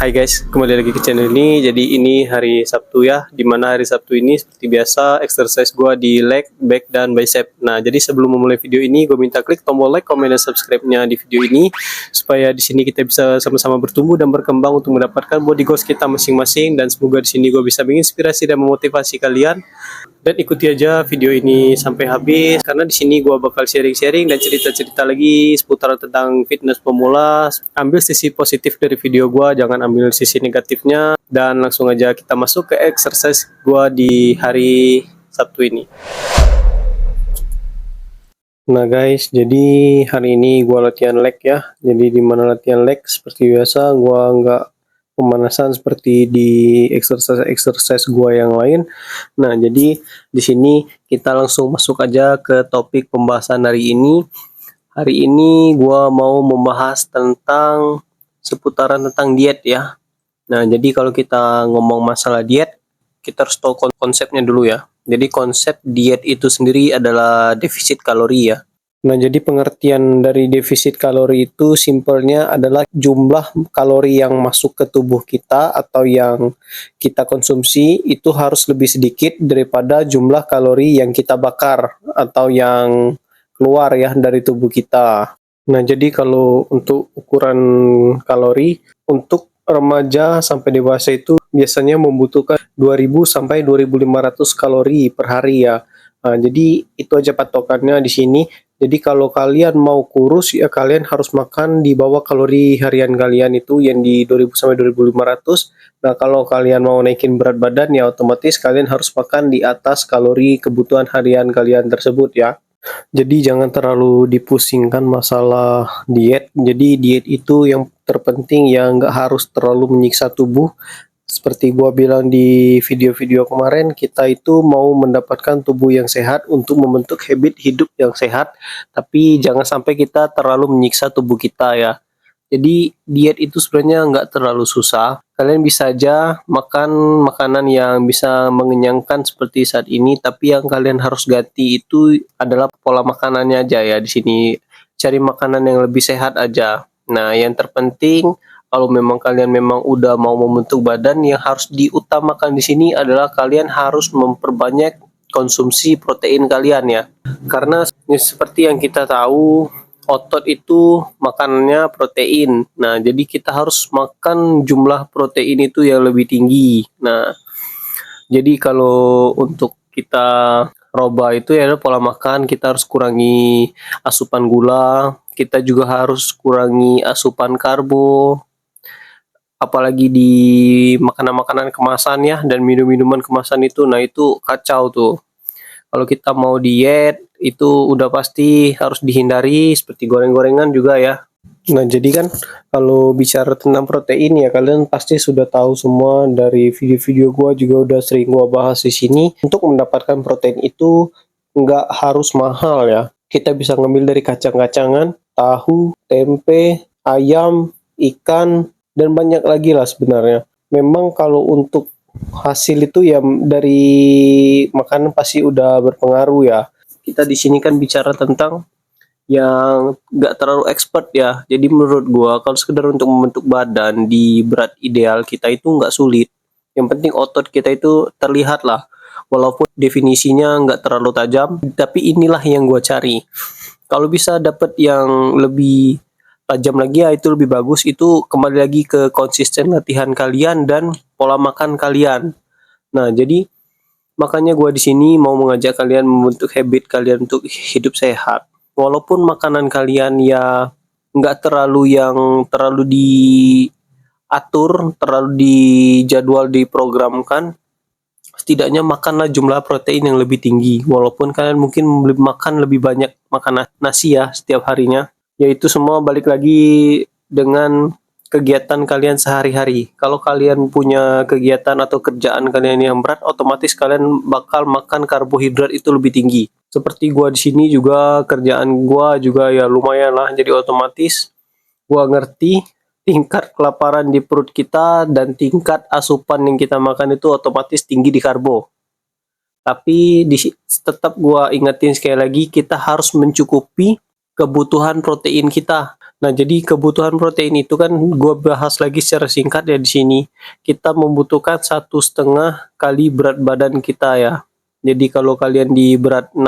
Hai guys, kembali lagi ke channel ini. Jadi ini hari Sabtu ya, dimana hari Sabtu ini seperti biasa exercise gue di leg, back, dan bicep. Nah, jadi sebelum memulai video ini, gue minta klik tombol like, komen, dan subscribe-nya di video ini supaya di sini kita bisa sama-sama bertumbuh dan berkembang untuk mendapatkan body goals kita masing-masing. Dan semoga di sini gue bisa menginspirasi dan memotivasi kalian. Dan ikuti aja video ini sampai habis karena di sini gua bakal sharing-sharing dan cerita-cerita lagi seputar tentang fitness pemula. Ambil sisi positif dari video gua, jangan ambil sisi negatifnya, dan langsung aja kita masuk ke exercise gua di hari Sabtu ini. Nah guys, jadi hari ini gua latihan leg ya. Jadi di mana latihan leg seperti biasa, gua nggak pemanasan seperti di exercise gua yang lain. Nah, jadi di sini kita langsung masuk aja ke topik pembahasan hari ini. Hari ini gua mau membahas tentang seputaran tentang diet ya. Nah, jadi kalau kita ngomong masalah diet, kita harus tahu konsepnya dulu ya. Jadi konsep diet itu sendiri adalah defisit kalori ya. Nah, jadi pengertian dari defisit kalori itu simpelnya adalah jumlah kalori yang masuk ke tubuh kita atau yang kita konsumsi itu harus lebih sedikit daripada jumlah kalori yang kita bakar atau yang keluar ya dari tubuh kita. Nah, jadi kalau untuk ukuran kalori untuk remaja sampai dewasa itu biasanya membutuhkan 2000 sampai 2500 kalori per hari ya. Nah, jadi itu aja patokannya di sini. Jadi kalau kalian mau kurus ya kalian harus makan di bawah kalori harian kalian itu yang di 2000 sampai 2500. Nah, kalau kalian mau naikin berat badan ya otomatis kalian harus makan di atas kalori kebutuhan harian kalian tersebut ya. Jadi jangan terlalu dipusingkan masalah diet. Jadi diet itu yang terpenting ya nggak harus terlalu menyiksa tubuh. Seperti gua bilang di video-video kemarin, kita itu mau mendapatkan tubuh yang sehat untuk membentuk habit hidup yang sehat, tapi jangan sampai kita terlalu menyiksa tubuh kita ya. Jadi diet itu sebenarnya nggak terlalu susah. Kalian bisa aja makan makanan yang bisa mengenyangkan seperti saat ini, tapi yang kalian harus ganti itu adalah pola makanannya aja ya. Di sini cari makanan yang lebih sehat aja. Nah, yang terpenting kalau memang kalian memang udah mau membentuk badan, yang harus diutamakan di sini adalah kalian harus memperbanyak konsumsi protein kalian ya. Karena seperti yang kita tahu, otot itu makanannya protein. Nah, jadi kita harus makan jumlah protein itu yang lebih tinggi. Nah, jadi kalau untuk kita roba itu ya pola makan, kita harus kurangi asupan gula, kita juga harus kurangi asupan karbo, apalagi di makanan-makanan kemasan ya dan minum-minuman kemasan itu. Nah, itu kacau tuh. Kalau kita mau diet itu udah pasti harus dihindari, seperti goreng-gorengan juga ya. Nah, jadi kan kalau bicara tentang protein ya kalian pasti sudah tahu semua dari video-video gua juga udah sering gua bahas di sini. Untuk mendapatkan protein itu nggak harus mahal ya. Kita bisa ngambil dari kacang-kacangan, tahu, tempe, ayam, ikan, dan banyak lagi lah sebenarnya. Memang kalau untuk hasil itu ya dari makanan pasti udah berpengaruh ya. Kita di sini kan bicara tentang yang nggak terlalu expert ya. Jadi menurut gua kalau sekedar untuk membentuk badan di berat ideal kita itu nggak sulit. Yang penting otot kita itu terlihat lah. Walaupun definisinya nggak terlalu tajam, tapi inilah yang gua cari. Kalau bisa dapat yang lebih tajam lagi ya itu lebih bagus. Itu kembali lagi ke konsisten latihan kalian dan pola makan kalian. Nah, jadi makanya gue di sini mau mengajak kalian membentuk habit kalian untuk hidup sehat. Walaupun makanan kalian ya nggak terlalu yang terlalu diatur, terlalu dijadwal, diprogramkan, setidaknya makanlah jumlah protein yang lebih tinggi. Walaupun kalian mungkin makan lebih banyak makan nasi ya setiap harinya. Yaitu semua balik lagi dengan kegiatan kalian sehari-hari. Kalau kalian punya kegiatan atau kerjaan kalian yang berat, otomatis kalian bakal makan karbohidrat itu lebih tinggi. Seperti gua di sini juga kerjaan gua juga ya lumayan lah. Jadi otomatis gua ngerti tingkat kelaparan di perut kita dan tingkat asupan yang kita makan itu otomatis tinggi di karbo. Tapi tetap gua ingetin sekali lagi, kita harus mencukupi kebutuhan protein kita. Nah, jadi kebutuhan protein itu kan gue bahas lagi secara singkat ya di sini. Kita membutuhkan 1,5 kali berat badan kita ya. Jadi kalau kalian di berat 60,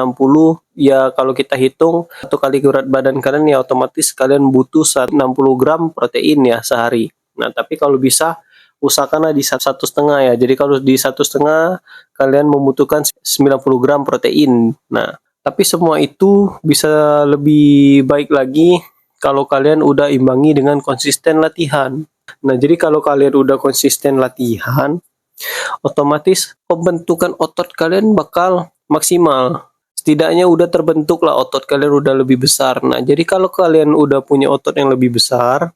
ya kalau kita hitung 1 kali berat badan kalian ya otomatis kalian butuh 60 gram protein ya sehari. Nah, tapi kalau bisa usahakanlah di 1,5 ya. Jadi kalau di 1,5 kalian membutuhkan 90 gram protein. Nah, tapi semua itu bisa lebih baik lagi kalau kalian udah imbangi dengan konsisten latihan. Nah, jadi kalau kalian udah konsisten latihan, otomatis pembentukan otot kalian bakal maksimal. Setidaknya udah terbentuk lah otot kalian udah lebih besar. Nah, jadi kalau kalian udah punya otot yang lebih besar,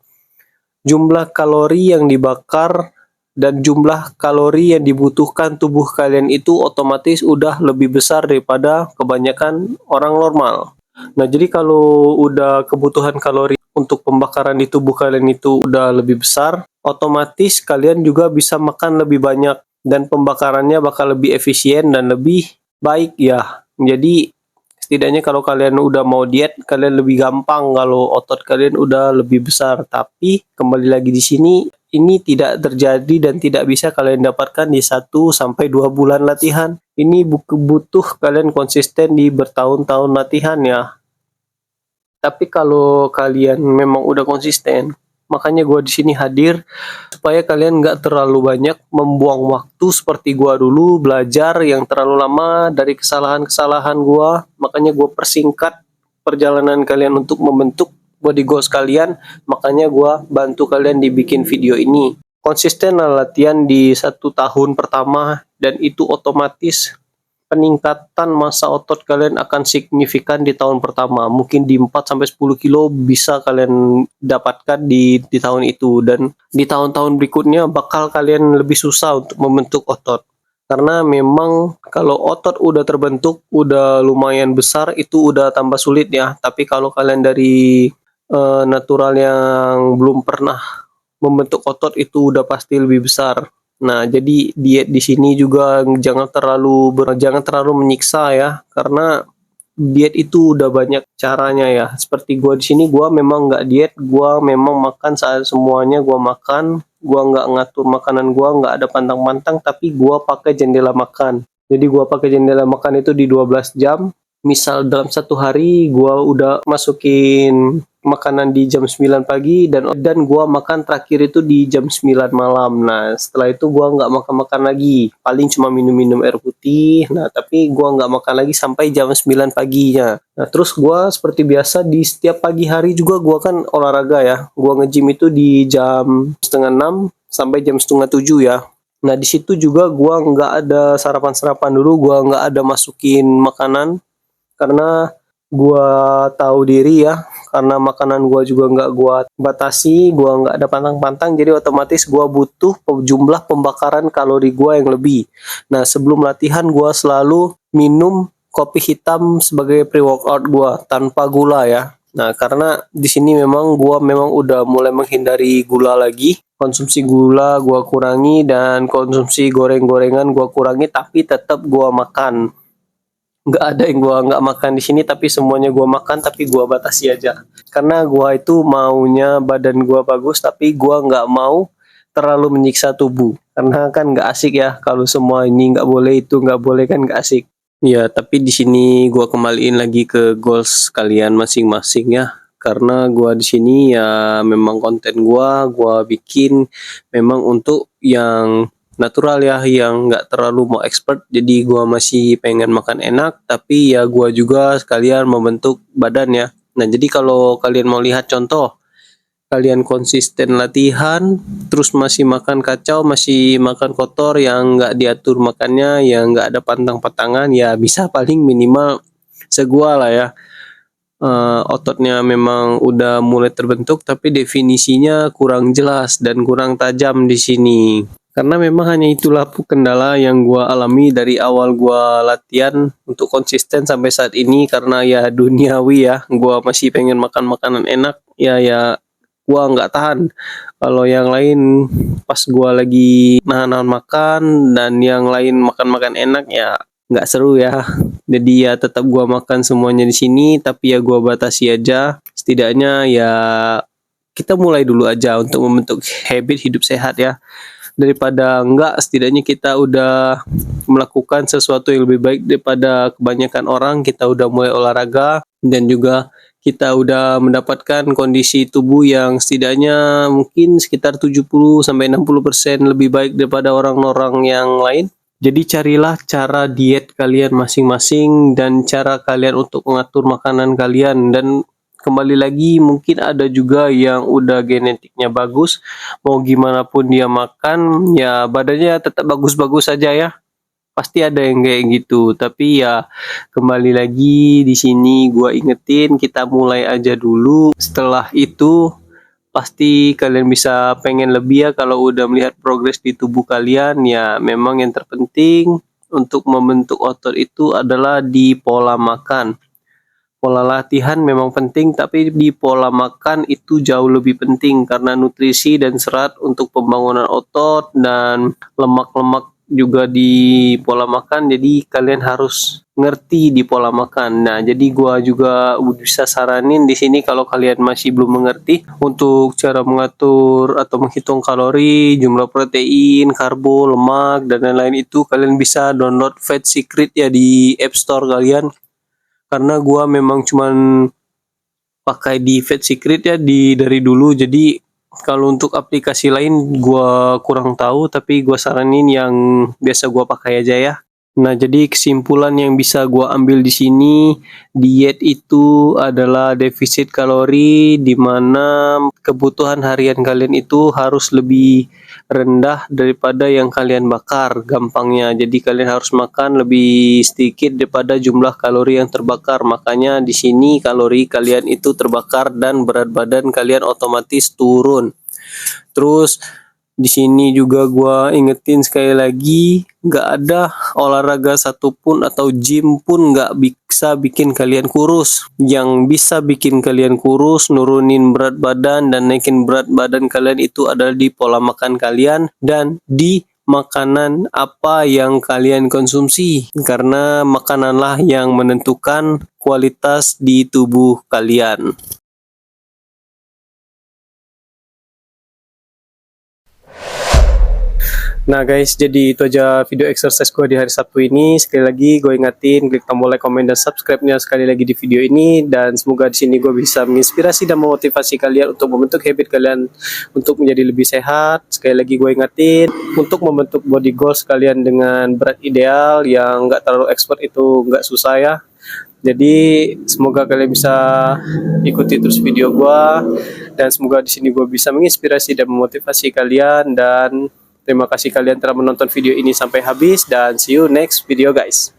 jumlah kalori yang dibakar dan jumlah kalori yang dibutuhkan tubuh kalian itu otomatis udah lebih besar daripada kebanyakan orang normal. Nah, jadi kalau udah kebutuhan kalori untuk pembakaran di tubuh kalian itu udah lebih besar, otomatis kalian juga bisa makan lebih banyak dan pembakarannya bakal lebih efisien dan lebih baik ya. Jadi setidaknya kalau kalian udah mau diet, kalian lebih gampang kalau otot kalian udah lebih besar. Tapi kembali lagi di sini, ini tidak terjadi dan tidak bisa kalian dapatkan di 1 sampai 2 bulan latihan. Ini butuh kalian konsisten di bertahun-tahun latihan ya. Tapi kalau kalian memang udah konsisten, makanya gue di sini hadir supaya kalian nggak terlalu banyak membuang waktu seperti gue dulu belajar yang terlalu lama dari kesalahan-kesalahan gue. Makanya gue persingkat perjalanan kalian untuk membentuk body goals kalian. Makanya gue bantu kalian dibikin video ini. Konsisten latihan di 1 tahun pertama dan itu otomatis peningkatan massa otot kalian akan signifikan di tahun pertama. Mungkin di 4 sampai 10 kilo bisa kalian dapatkan di tahun itu, dan di tahun-tahun berikutnya bakal kalian lebih susah untuk membentuk otot. Karena memang kalau otot udah terbentuk, udah lumayan besar, itu udah tambah sulit ya. Tapi kalau kalian dari natural yang belum pernah membentuk otot itu udah pasti lebih besar. Nah, jadi diet di sini juga jangan terlalu menyiksa ya, karena diet itu udah banyak caranya ya. Seperti gua di sini, gua memang nggak diet, gua memang makan saat semuanya gua makan, gua nggak ngatur makanan, gua nggak ada pantang-pantang, tapi gua pakai jendela makan. Jadi gua pakai jendela makan itu di 12 jam. Misal dalam 1 hari gua udah masukin makanan di jam 9 pagi dan gua makan terakhir itu di jam 9 malam. Nah, setelah itu gua nggak makan-makan lagi. Paling cuma minum-minum air putih. Nah, tapi gua nggak makan lagi sampai jam 9 paginya. Nah, terus gua seperti biasa di setiap pagi hari juga gua kan olahraga ya. Gua nge-gym itu di jam setengah 6 sampai jam setengah 7 ya. Nah, di situ juga gua nggak ada sarapan-sarapan dulu, gua nggak ada masukin makanan karena gua tahu diri ya, karena makanan gua juga nggak gua batasi, gua nggak ada pantang-pantang, jadi otomatis gua butuh jumlah pembakaran kalori gua yang lebih. Nah, sebelum latihan gua selalu minum kopi hitam sebagai pre-workout gua tanpa gula ya. Nah, karena di sini gua memang udah mulai menghindari gula lagi. Konsumsi gula gua kurangi dan konsumsi goreng-gorengan gua kurangi, tapi tetap gua makan. Nggak ada yang gua nggak makan di sini, tapi semuanya gua makan, tapi gua batasi aja. Karena gua itu maunya badan gua bagus, tapi gua nggak mau terlalu menyiksa tubuh. Karena kan nggak asik ya, kalau semua ini nggak boleh, itu nggak boleh, kan nggak asik. Ya, tapi di sini gua kembaliin lagi ke goals kalian masing-masing ya. Karena gua di sini ya memang konten gua bikin memang untuk yang natural ya, yang nggak terlalu mau expert. Jadi gua masih pengen makan enak, tapi ya gua juga sekalian membentuk badan ya. Nah, jadi kalau kalian mau lihat contoh kalian konsisten latihan terus masih makan kacau, masih makan kotor, yang nggak diatur makannya, yang nggak ada pantang-pantangan, ya bisa paling minimal segua lah ya. Ototnya memang udah mulai terbentuk, tapi definisinya kurang jelas dan kurang tajam di sini. Karena memang hanya itulah kendala yang gua alami dari awal gua latihan untuk konsisten sampai saat ini, karena ya duniawi ya, gua masih pengen makan makanan enak, ya gua nggak tahan. Kalau yang lain pas gua lagi nahan makan dan yang lain makan-makan enak, ya nggak seru ya. Jadi ya tetap gua makan semuanya di sini, tapi ya gua batasi aja. setidaknya ya kita mulai dulu aja untuk membentuk habit hidup sehat ya. Daripada enggak, setidaknya kita udah melakukan sesuatu yang lebih baik daripada kebanyakan orang. Kita udah mulai olahraga dan juga kita udah mendapatkan kondisi tubuh yang setidaknya mungkin sekitar 70-60% lebih baik daripada orang-orang yang lain. Jadi carilah cara diet kalian masing-masing dan cara kalian untuk mengatur makanan kalian. Dan kembali lagi, mungkin ada juga yang udah genetiknya bagus, mau gimana pun dia makan ya badannya tetap bagus-bagus saja ya. Pasti ada yang kayak gitu, tapi ya kembali lagi di sini gua ingetin, kita mulai aja dulu. Setelah itu pasti kalian bisa pengen lebih ya. Kalau udah melihat progres di tubuh kalian, ya memang yang terpenting untuk membentuk otot itu adalah di pola makan. Pola latihan memang penting, tapi di pola makan itu jauh lebih penting karena nutrisi dan serat untuk pembangunan otot dan lemak-lemak juga di pola makan. Jadi kalian harus ngerti di pola makan. Nah, jadi gua juga bisa saranin di sini kalau kalian masih belum mengerti untuk cara mengatur atau menghitung kalori, jumlah protein, karbo, lemak dan lain-lain, itu kalian bisa download Fat Secret ya di App Store kalian. Karena gua memang cuman pakai di Fat Secret ya dari dulu. Jadi kalau untuk aplikasi lain gua kurang tahu, tapi gua saranin yang biasa gua pakai aja ya. Nah, jadi kesimpulan yang bisa gua ambil di sini, diet itu adalah defisit kalori, di mana kebutuhan harian kalian itu harus lebih rendah daripada yang kalian bakar gampangnya. Jadi kalian harus makan lebih sedikit daripada jumlah kalori yang terbakar. Makanya di sini kalori kalian itu terbakar dan berat badan kalian otomatis turun. Terus di sini juga gua ingetin sekali lagi, nggak ada olahraga satupun atau gym pun nggak bisa bikin kalian kurus. Yang bisa bikin kalian kurus, nurunin berat badan dan naikin berat badan kalian itu adalah di pola makan kalian dan di makanan apa yang kalian konsumsi. Karena makananlah yang menentukan kualitas di tubuh kalian. Nah guys, jadi itu aja video exercise gue di hari Sabtu ini. Sekali lagi gue ingatin, klik tombol like, komen, dan subscribe-nya sekali lagi di video ini. Dan semoga di sini gue bisa menginspirasi dan memotivasi kalian untuk membentuk habit kalian untuk menjadi lebih sehat. Sekali lagi gue ingatin, untuk membentuk body goals kalian dengan berat ideal yang nggak terlalu expert itu nggak susah ya. Jadi semoga kalian bisa ikuti terus video gue, dan semoga di sini gue bisa menginspirasi dan memotivasi kalian. Dan terima kasih kalian telah menonton video ini sampai habis, dan see you next video guys.